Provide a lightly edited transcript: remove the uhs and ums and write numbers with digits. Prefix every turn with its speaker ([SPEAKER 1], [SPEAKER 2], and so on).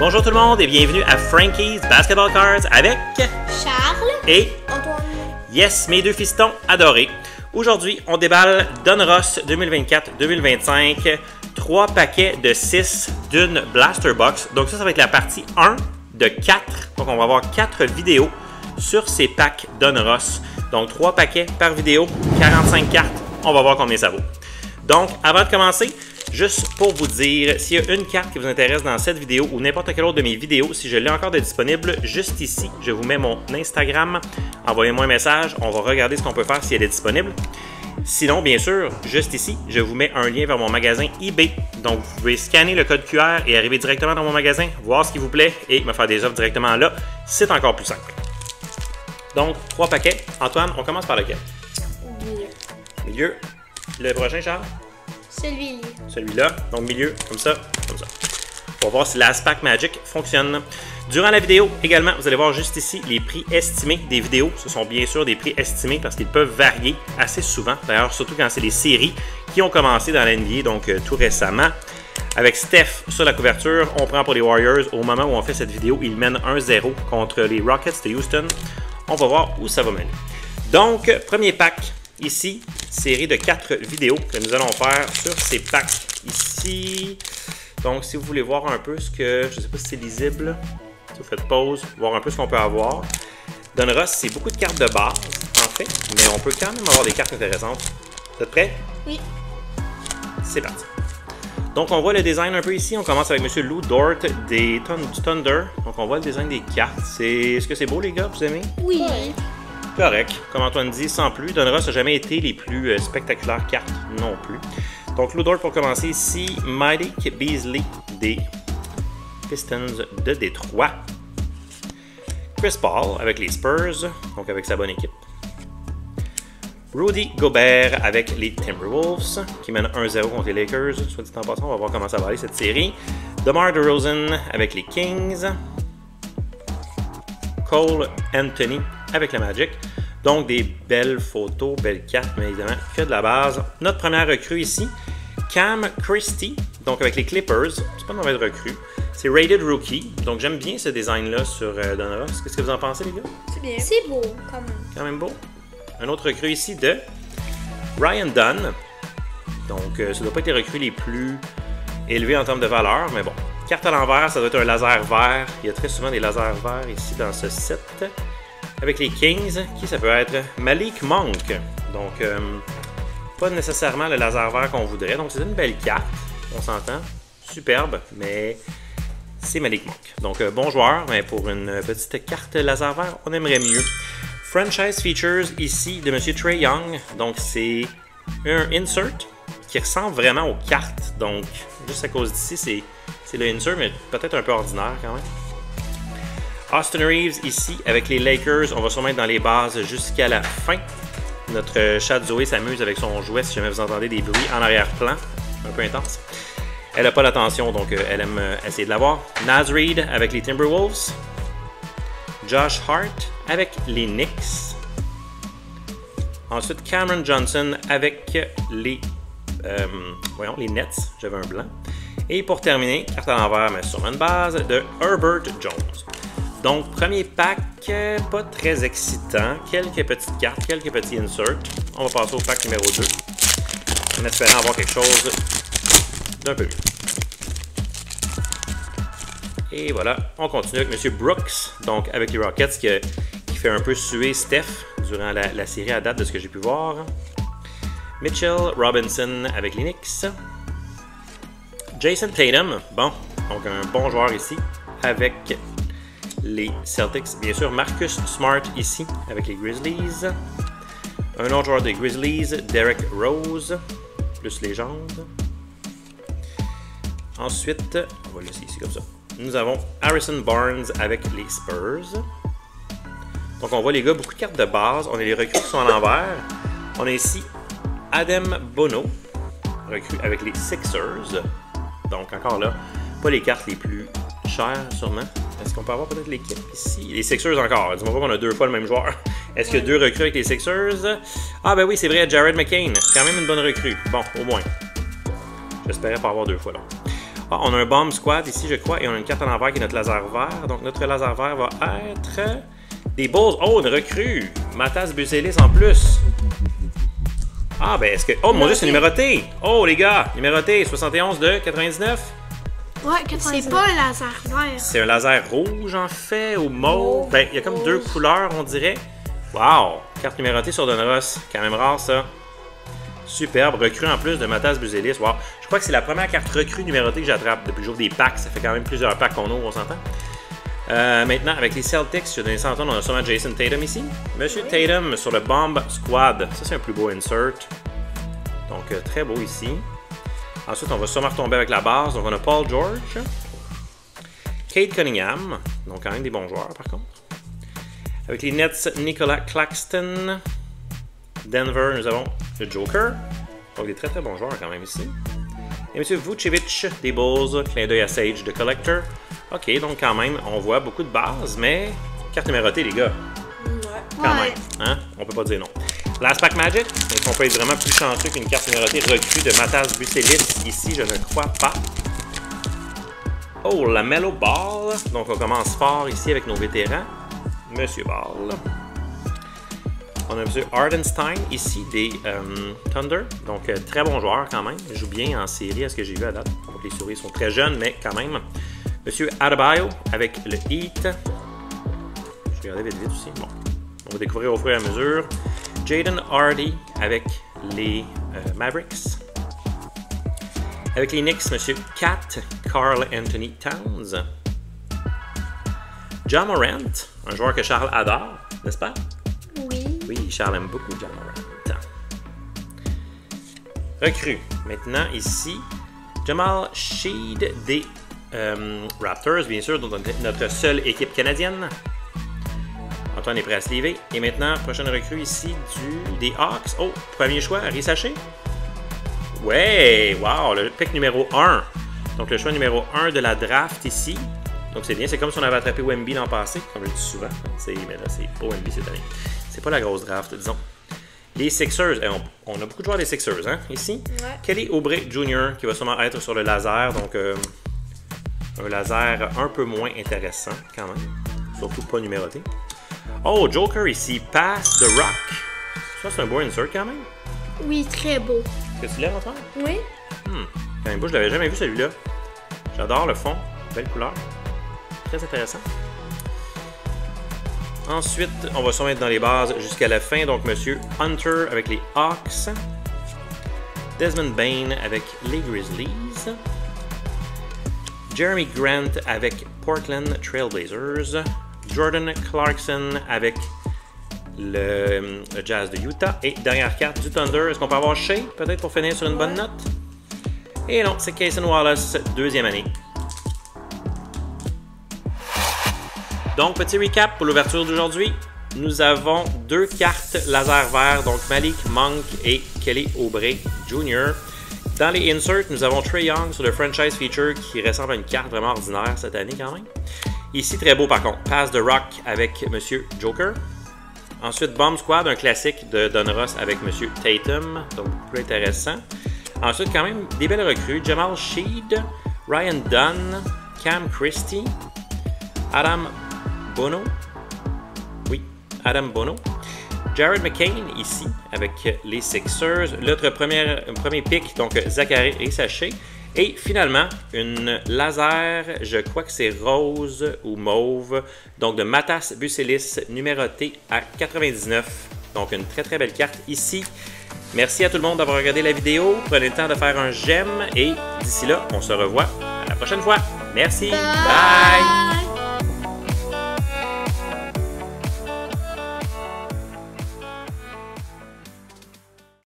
[SPEAKER 1] Bonjour tout le monde et bienvenue à Frankie's Basketball Cards avec
[SPEAKER 2] Charles
[SPEAKER 1] et
[SPEAKER 2] Antoine.
[SPEAKER 1] Yes, mes deux fistons adorés. Aujourd'hui, on déballe Donruss 2024-2025, 3 paquets de 6 d'une Blaster Box. Donc ça va être la partie 1 de 4. Donc on va avoir 4 vidéos sur ces packs Donruss. Donc 3 paquets par vidéo, 45 cartes. On va voir combien ça vaut. Donc avant de commencer, juste pour vous dire, s'il y a une carte qui vous intéresse dans cette vidéo ou n'importe quelle autre de mes vidéos, si je l'ai encore de disponible, juste ici, je vous mets mon Instagram. Envoyez-moi un message, on va regarder ce qu'on peut faire si elle est disponible. Sinon, bien sûr, juste ici, je vous mets un lien vers mon magasin eBay. Donc, vous pouvez scanner le code QR et arriver directement dans mon magasin, voir ce qui vous plaît et me faire des offres directement là. C'est encore plus simple. Donc, 3 paquets. Antoine, on commence par lequel?
[SPEAKER 2] Milieu.
[SPEAKER 1] Milieu. Le prochain, Charles?
[SPEAKER 2] Celui-là.
[SPEAKER 1] Celui-là. Donc, milieu, comme ça, comme ça. On va voir si l'As Pack Magic fonctionne. Durant la vidéo, également, vous allez voir juste ici les prix estimés des vidéos. Ce sont bien sûr des prix estimés parce qu'ils peuvent varier assez souvent. D'ailleurs, surtout quand c'est des séries qui ont commencé dans la NBA, donc tout récemment. Avec Steph sur la couverture, on prend pour les Warriors. Au moment où on fait cette vidéo, ils mènent 1-0 contre les Rockets de Houston. On va voir où ça va mener. Donc, premier pack ici, série de 4 vidéos que nous allons faire sur ces packs ici. Donc, si vous voulez voir un peu ce que, je ne sais pas si c'est lisible, si vous faites pause, voir un peu ce qu'on peut avoir. Donruss, c'est beaucoup de cartes de base, en fait, mais on peut quand même avoir des cartes intéressantes. Vous êtes prêts?
[SPEAKER 2] Oui.
[SPEAKER 1] C'est parti. Donc, on voit le design un peu ici. On commence avec M. Lou Dort du Thunder. Donc, on voit le design des cartes. Est-ce que c'est beau, les gars? Vous aimez?
[SPEAKER 2] Oui.
[SPEAKER 1] Correct. Comme Antoine dit, sans plus. Donruss n'a jamais été les plus spectaculaires cartes non plus. Donc, Lou Dort pour commencer ici. Mike Beasley des Pistons de Détroit. Chris Paul avec les Spurs, donc avec sa bonne équipe. Rudy Gobert avec les Timberwolves, qui mènent 1-0 contre les Lakers. Soit dit en passant, on va voir comment ça va aller cette série. DeMar DeRozan avec les Kings. Cole Anthony avec le Magic. Donc des belles photos, belles cartes, mais évidemment que de la base. Notre première recrue ici, Cam Christie, donc avec les Clippers. C'est pas une mauvaise recrue. C'est Rated Rookie, donc j'aime bien ce design-là sur Donruss. Qu'est-ce que vous en pensez, les gars?
[SPEAKER 2] C'est bien. C'est beau, quand même.
[SPEAKER 1] Quand même beau. Un autre recrue ici de Ryan Dunn. Donc, ça ne doit pas être les recrues les plus élevées en termes de valeur, mais bon. Carte à l'envers, ça doit être un laser vert. Il y a très souvent des lasers verts ici dans ce set. Avec les Kings, qui ça peut être Malik Monk. Donc, pas nécessairement le laser vert qu'on voudrait. Donc, c'est une belle carte, on s'entend. Superbe, mais c'est Malik Monk. Donc, bon joueur, mais pour une petite carte laser vert, on aimerait mieux. Franchise Features ici de M. Trae Young. Donc, c'est un insert qui ressemble vraiment aux cartes. Donc, juste à cause d'ici, c'est le insert, mais peut-être un peu ordinaire quand même. Austin Reeves ici avec les Lakers. On va sûrement être dans les bases jusqu'à la fin. Notre chat Zoé s'amuse avec son jouet si jamais vous entendez des bruits en arrière-plan. Un peu intense. Elle n'a pas l'attention, donc elle aime essayer de l'avoir. Naz Reid avec les Timberwolves. Josh Hart avec les Knicks. Ensuite, Cameron Johnson avec les Nets. J'avais un blanc. Et pour terminer, carte à l'envers, mais sur une base de Herbert Jones. Donc, premier pack, pas très excitant. Quelques petites cartes, quelques petits inserts. On va passer au pack numéro 2. En espérant avoir quelque chose d'un peu mieux. Et voilà, on continue avec M. Brooks, donc avec les Rockets qui fait un peu suer Steph durant la série à date de ce que j'ai pu voir. Mitchell Robinson avec les Knicks. Jason Tatum, bon, donc un bon joueur ici avec les Celtics. Bien sûr, Marcus Smart ici avec les Grizzlies. Un autre joueur des Grizzlies, Derrick Rose, plus légende. Ensuite, on va le laisser ici comme ça. Nous avons Harrison Barnes avec les Spurs. Donc on voit les gars, beaucoup de cartes de base. On a les recrues qui sont à l'envers. On a ici Adam Bono, recrue avec les Sixers. Donc encore là, pas les cartes les plus chères sûrement. Est-ce qu'on peut avoir peut-être l'équipe ici? Les Sixers encore. Dis-moi pas qu'on a 2 fois le même joueur. Est-ce qu'il y a 2 recrues avec les Sixers? Ah ben oui, c'est vrai, Jared McCain. Quand même une bonne recrue. Bon, au moins. J'espérais pas avoir 2 fois là. Ah, on a un Bomb Squad ici, je crois, et on a une carte à l'envers qui est notre laser vert. Donc, notre laser vert va être des Bulls. Oh, une recrue! Matas Buzelis en plus. Ah, ben, est-ce que... Oh, mon Dieu, c'est numéroté! Oh, les gars, numéroté, 71 de 99.
[SPEAKER 2] Ouais, 99. C'est pas un laser vert.
[SPEAKER 1] C'est un laser rouge, en fait, ou mauve. Ben, il y a comme deux couleurs, on dirait. Wow! Carte numérotée sur Donruss. Quand même rare, ça. Superbe. Recrue en plus de Matas Buzelis. Wow! Je crois que c'est la première carte recrue numérotée que j'attrape depuis que j'ouvre des packs. Ça fait quand même plusieurs packs qu'on ouvre, on s'entend. Maintenant, avec les Celtics, je vais donner ça en on a sûrement Jason Tatum ici. Monsieur Tatum sur le Bomb Squad. Ça, c'est un plus beau insert. Donc, très beau ici. Ensuite, on va sûrement retomber avec la base. Donc, on a Paul George. Cade Cunningham. Donc, quand même des bons joueurs, par contre. Avec les Nets, Nicolas Claxton. Denver, nous avons le Joker. Donc, des très très bons joueurs quand même ici. Et M. Vucevic des Bulls. Clin d'œil à Sage de Collector. OK, donc quand même, on voit beaucoup de bases, mais carte numérotée, les gars.
[SPEAKER 2] Ouais.
[SPEAKER 1] Quand même, hein? On peut pas dire non. Last Pack Magic. Est-ce qu'on peut être vraiment plus chanceux qu'une carte numérotée recrue de Matas Buzelis? Ici, je ne crois pas. Oh, la Melo Ball. Donc, on commence fort ici avec nos vétérans. Monsieur Ball. On a M. Hardenstein ici des Thunder. Donc, très bon joueur quand même. Il joue bien en série à ce que j'ai vu à date. Donc, les souris sont très jeunes, mais quand même. M. Adebayo avec le Heat. Je vais regarder vite aussi. Bon, on va découvrir au fur et à mesure. Jaden Hardy avec les Mavericks. Avec les Knicks, M. Cat Karl Anthony Towns. Ja Morant, un joueur que Charles adore, n'est-ce pas?
[SPEAKER 2] Oui.
[SPEAKER 1] Oui, Charles aime beaucoup Ja Morant. Recrue. Maintenant, ici, Jamal Sheed des Raptors, bien sûr, donc notre seule équipe canadienne. Antoine est prêt à se lever. Et maintenant, prochaine recrue ici des Hawks. Oh, premier choix, Risaché. Ouais, wow, le pick numéro 1. Donc le choix numéro 1 de la draft ici. Donc c'est bien, c'est comme si on avait attrapé Wemby l'an passé, comme je le dis souvent. Mais là, c'est pas Wemby cette année. C'est pas la grosse draft, disons. Les Sixers, on a beaucoup de joueurs des Sixers, hein, ici.
[SPEAKER 2] Ouais.
[SPEAKER 1] Kelly Oubre Jr. qui va sûrement être sur le laser, donc un laser un peu moins intéressant quand même. Surtout pas numéroté. Oh, Joker ici, Pass the Rock. Ça, c'est un beau insert quand même.
[SPEAKER 2] Oui, très beau.
[SPEAKER 1] Est-ce que tu l'aimes, Antoine?
[SPEAKER 2] Oui.
[SPEAKER 1] Quand même beau, je l'avais jamais vu celui-là. J'adore le fond, belle couleur. Très intéressant. Ensuite, on va sûrement être dans les bases jusqu'à la fin. Donc, Monsieur Hunter avec les Hawks. Desmond Bain avec les Grizzlies. Jeremy Grant avec Portland Trailblazers. Jordan Clarkson avec le Jazz de Utah. Et dernière carte du Thunder. Est-ce qu'on peut avoir Shea, peut-être, pour finir sur une bonne note? Et non, c'est Cason Wallace, deuxième année. Donc, petit recap pour l'ouverture d'aujourd'hui. Nous avons deux cartes laser vert, donc Malik Monk et Kelly Oubre Jr. Dans les inserts, nous avons Trae Young sur le franchise feature qui ressemble à une carte vraiment ordinaire cette année quand même. Ici, très beau par contre. Pass the Rock avec Monsieur Joker. Ensuite, Bomb Squad, un classique de Donruss avec Monsieur Tatum, donc plus intéressant. Ensuite, quand même, des belles recrues. Jamal Sheed, Ryan Dunn, Cam Christie, Adam Bono. Oui, Adam Bono. Jared McCain ici avec les Sixers. L'autre premier pick, donc Zachary Risaché. Et finalement, une laser, je crois que c'est rose ou mauve, donc de Matas Buzelis, numérotée à 99. Donc une très très belle carte ici. Merci à tout le monde d'avoir regardé la vidéo. Prenez le temps de faire un j'aime et d'ici là, on se revoit à la prochaine fois. Merci. Bye.